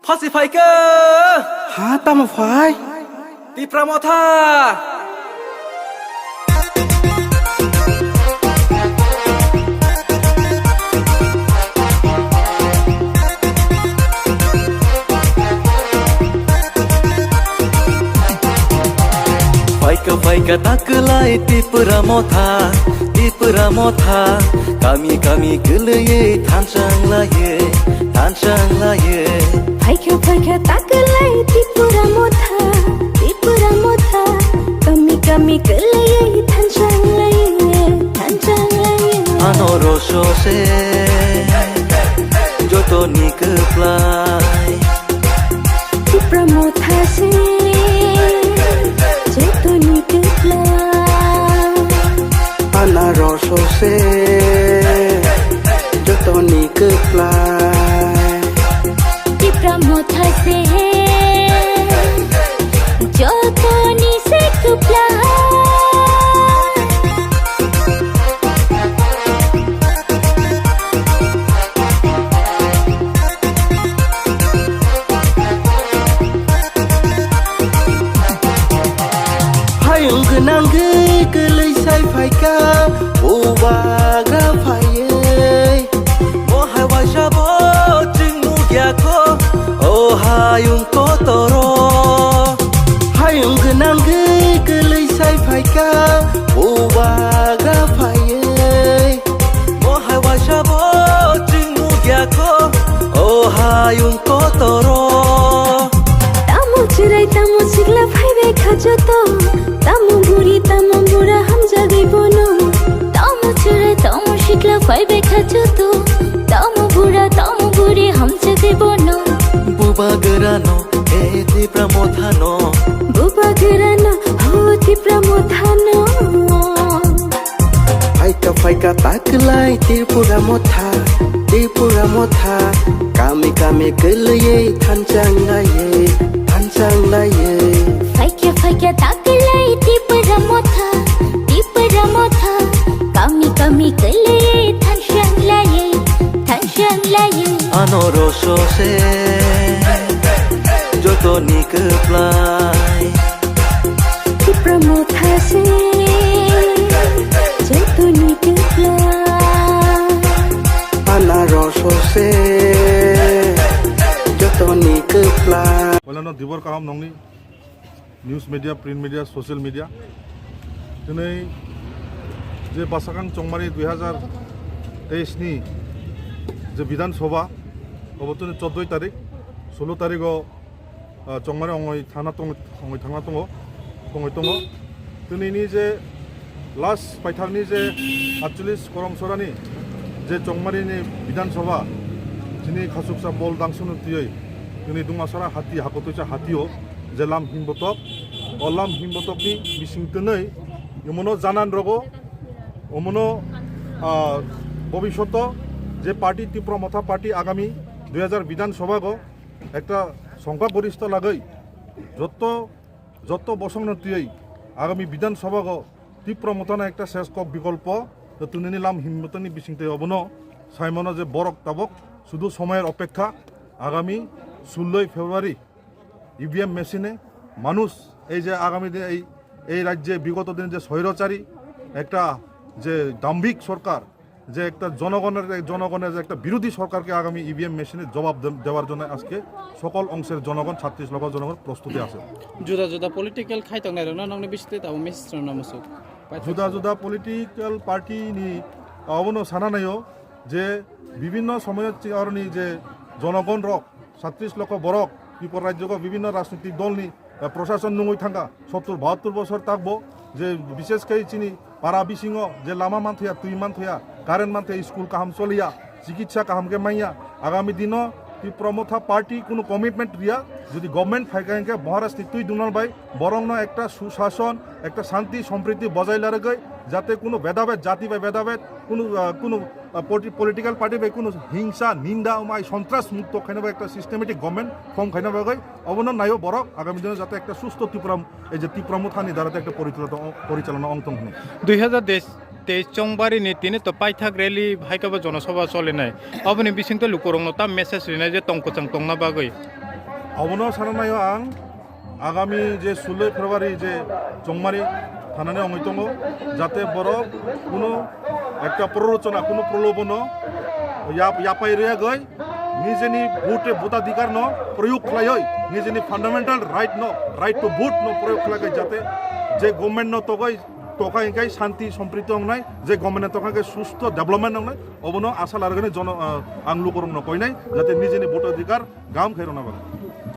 Pasifaika Ha tama phai Ti Pramotha Faika taklai Ti Pramotha Kami geleye thansang laye Faika taklai Tripura motha Kami geleye thansang laye Anoro se joto nikeplai Tripura motha se joto nikeplai Anarosho se joto nikeplai Tripura motha se joto nikeplai Hayung genangge gelei sai faika obagra faye Mohai wajabo jingnu gyako Oh hayung kotoro Hayung genangge gelei sai faika obagra faye Mohai wajabo jingnu gyako Oh hayung kotoro Tamu chirai tamu sigla phaibe khajoto Tamu bura ham jagai bono Tamu chirai tamu sigla phaibe khajoto Tamu buri ham jagai bono Buba gerano Ti Pramothano Buba gerana Ti Pramothano Faika taklai Tripura motha Kami geleye thansang laye Faika taklai Tripura motha Kami geleye thansang laye Anoro se joto nikeplai Tripura motha se joto nikeplai Anarosho se joto nikeplai Walano dibor kaham nongni news media, print media, social media. Dinai je Basakang Chongmari 2023 ni je Bidhan Sabha obotune 14 tarik 16 tariko Chongmari ongoi thana tongo dinai ni je last paithakni je 48 korom sorani je Chongmari ni Bidhan Sabha jini khasuksa bol dangsunu tiyoi ini dungasara hati hakotocha hatio je lam himbotok olam himbotok ni bisingtenei yomono janan rogo omono ভবিষ্যত যে party তীব্রমথা party আগামী 2000 বিধানসভা গো একটা সংখ্যাগরিষ্ঠ লাগৈ যত বসংনতিই আগামী বিধানসভা গো তীব্রমথনা একটা শেষ কক বিকল্প তুনে নিলাম হিম্মতনি বিসিংতে অবনো সাইমন যে বরক তাবক শুধু সময়ের অপেক্ষা আগামী 16 ফেব্রুয়ারি ইভিএম মেশিনে মানুষ এই যে আগামী দিন এই রাজ্যে বিগত দিন যে স্বৈরাচারী একটা যে দাম্ভিক সরকার যে একটা জনগণের যে একটা বিরোধী সরকারকে আগামী ইভিএম মেশিনে জবাব দেওয়ার জন্য আজকে সকল অংশের জনগণ 36 লক্ষ জনগণ প্রস্তুতি আছে जुदा पलिटिकल खाइतंग नायरना नंगनि बिसिते ताबो मेसिस्ट्र नामसुक जुदा पलिटिकल पार्टी नि अबनो साना नायो जे বিভিন্ন সময়ত চিৰণী যে জনগণ রক 36 লক্ষ বরক বিপর রাজ্যক বিভিন্ন রাজনৈতিক দল নি প্রশাসন নঙই থাকা 70-72 বছর থাকবো যে বিশেষ করে চিনি পারা বিসিং যে লামা মানথিয়া তুই মানথিয়া কারেন্ট মানথিয়া স্কুল কাহাম চলিয়া চিকিৎসা কাহামকে মাইয়া আগামী দিন তীব্রমথা পার্টি কোনো কমিটমেন্ট রিয়া যদি গভর্নমেন্ট ফাইকাকে মহারাষ্ট্র তুই দুনাল বাই বরং একটা সুশাসন একটা শান্তি সম্প্রীতি বজায় লাগাই যাতে কোনো ভেদাভেদ জাতি বা ভেদাভেদ কোনো পলিটিক্যাল পার্টি বা কোনো হিংসা নিন্দা মাই সন্ত্রাস মুক্ত খাইনাবা একটা সিস্টেমেটিক গভর্নমেন্ট ফর্ম খাইনাবাই অবনন নাইও বরক আগামী দিনে যাতে একটা সুস্থ এই যে তীব্রমথানি দ্বারাতে একটা পরিচালনা অংশ নেই 2023 চংবারি নীতিনে তো পাইথাক রেলি ভাইকাবা জনসভা চলে নাই আপনি বিসিংতে লুকরং তা মেসেজ রিনাই যে টংকচাং টংনা বাগৈ अबनो साननायो आं आगामी जे 16 फेब्रुवारि जे जंमारी थानानै अंगैतङ जाते बरफ কোনো একটা প্ররোচনা কোনো প্রলোভন यापाई रेयागै निजेनि भोटाधिकार न प्रयोग खालायै निजेनि फान्डामेन्टाल राइट टू भोट न प्रयोग खालायै जाते जे गभर्नमेन्ट न तगै टकाइकाय शान्ति सम्प्रीति अंनाय जे गभर्नमेन्ट तकाइकाय सुस्थ डेभलपमेन्ट अंनाय अबनो आशा लारगने जन आं लुकरम न कइनाय जाते निजेनि भोटाधिकार गाम खैरना बाग